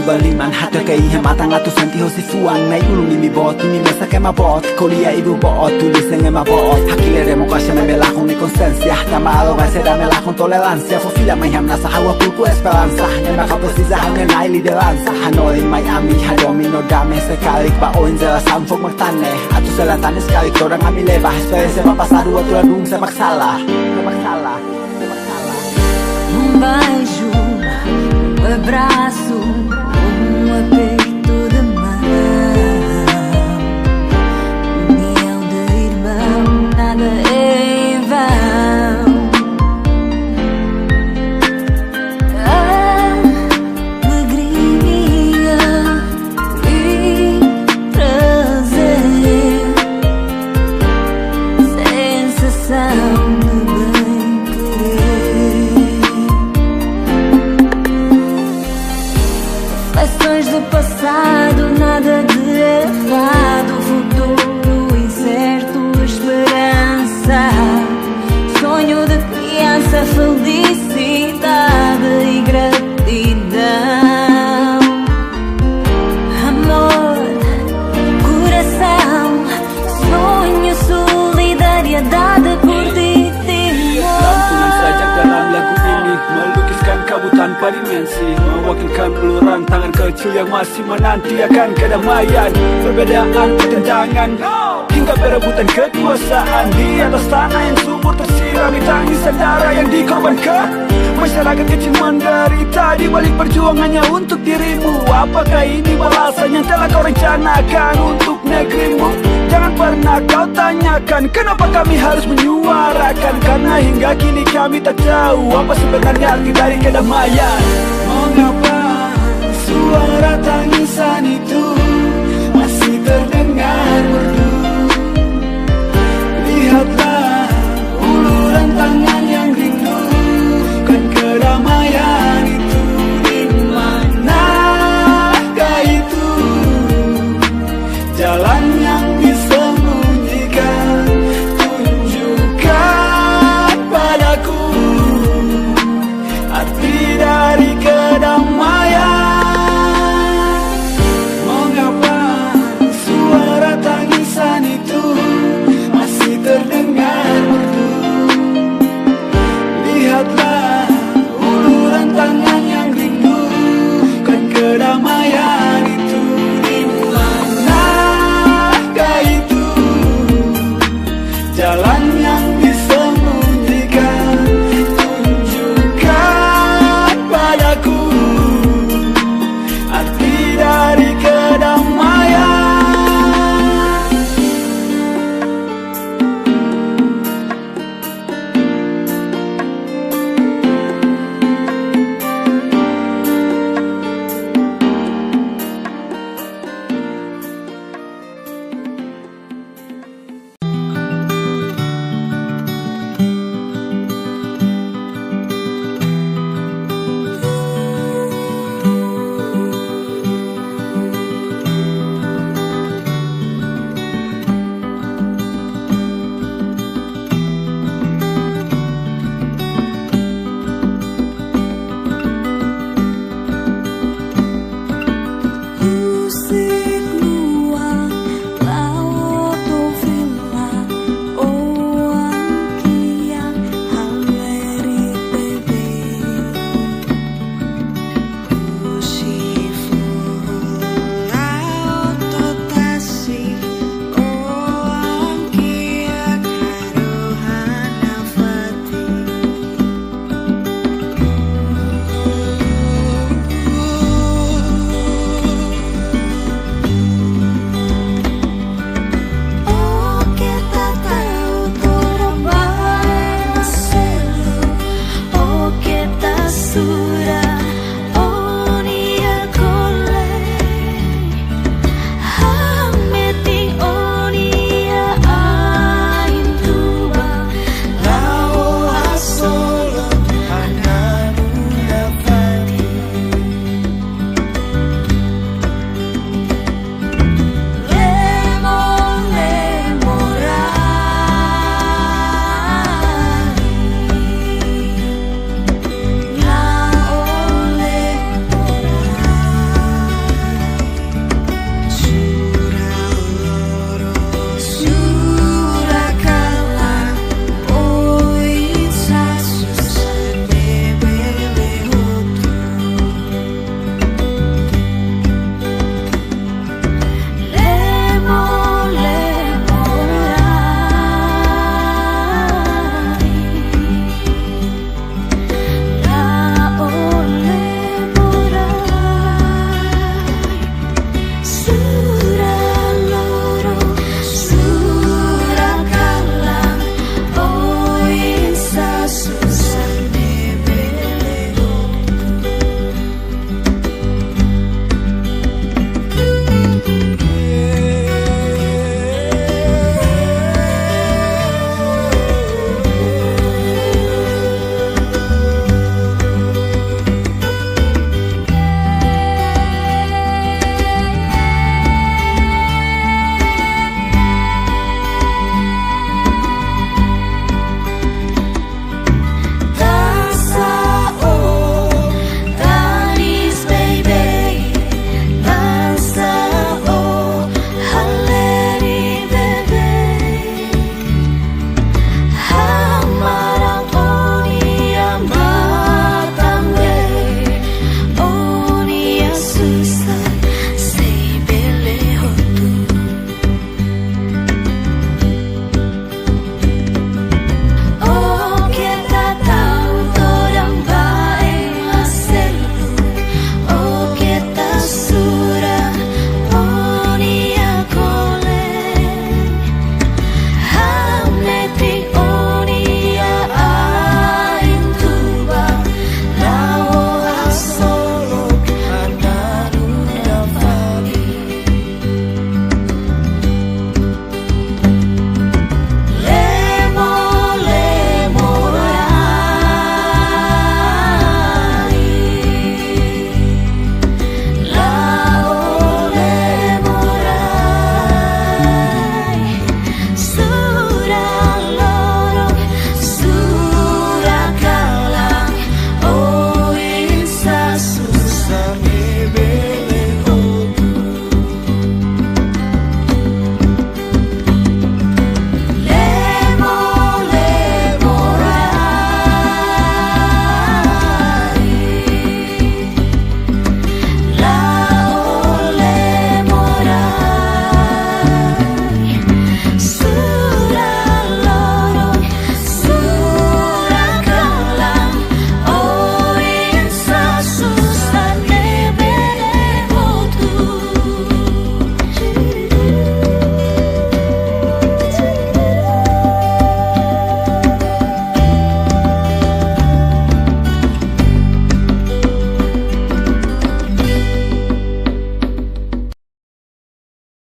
Baliman hata kaihan matang atu santi ho si fuang na ulung ni mi bot ni mesa ke ma bot kolia ibu bot tulis en ma bot hakile remo kasha me bela con constancia tamalo va ser dame la con tolerancia fo fila mai hamna sa hawa pulku esperanza ne ma ka precisa ne nai lideranza hanoi Miami hadomino dame se kalik pa oinze la sanfok magtane atu selatan sekali orang kami leva espere va passar o outro anum se maksala beijo abraço aperto de mão, união de irmão, nada em vão. Alegria e prazer, sensação de bem-querer. Reflexões do passado, nada de errado, futuro incerto, esperança, sonho de criança, felicidade e gratidão, amor, coração, sonho, solidariedade por ti. Lantunan sajak dalam lagu ini melukiskan kabut tanpa dimensi, mewakilkan uluran tangan kecil yang masih menanti akan kedamaian. Perbedaan, pertentangan, hingga perebutan kekuasaan di atas tanah yang subur tersirami tangisan darah yang dikorbankan. Masyarakat kecil menderita di balik perjuangannya untuk dirimu. Apakah ini balasan yang telah kau rencanakan untuk negerimu? Jangan pernah kau tanyakan kenapa kami harus menyuarakan, karena hingga kini kami tak tahu apa sebenarnya arti dari kedamaian. Mengapa suara tangisan itu masih terdengar merdu? Lihatlah uluran tangan yang rindu, kan kedamaian itu di manakah itu? Jalan yang disembunyikan, tunjukkan padaku arti dari